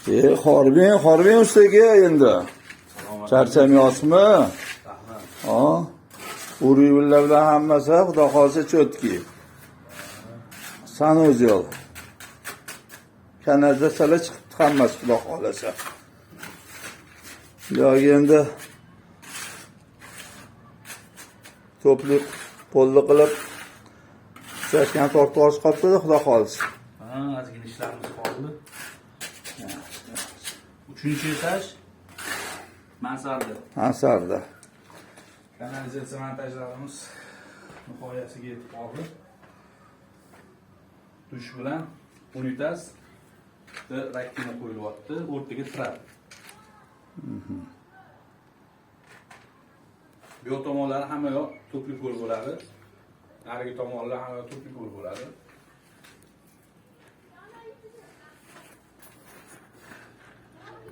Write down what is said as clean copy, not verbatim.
Xorbeng ustaga endi. Charchamayapsizmi? Ha? Urillar bilan hammasi xudo xolsa cho'tki. San o'zi yo'q. Kanalda sala chiqibdi hammasi xudo xolasa. Yo'q endi to'pli polli qilib chashgan tortqoz qolibdi xudo xolasa. Ha, ozgina ishlarimiz qoldi. 3-etash Mansarda. Kanalizatsiya montajlarimiz nihoyasiga yetib qoldi. Dush bilan unitaz rakkina qo'yilyapti, o'rtaga trap. Bu tomonlari hamma yoq to'pli ko'l bo'ladi. Narigi tomonlar hamma yoq to'pli ko'l bo'ladi.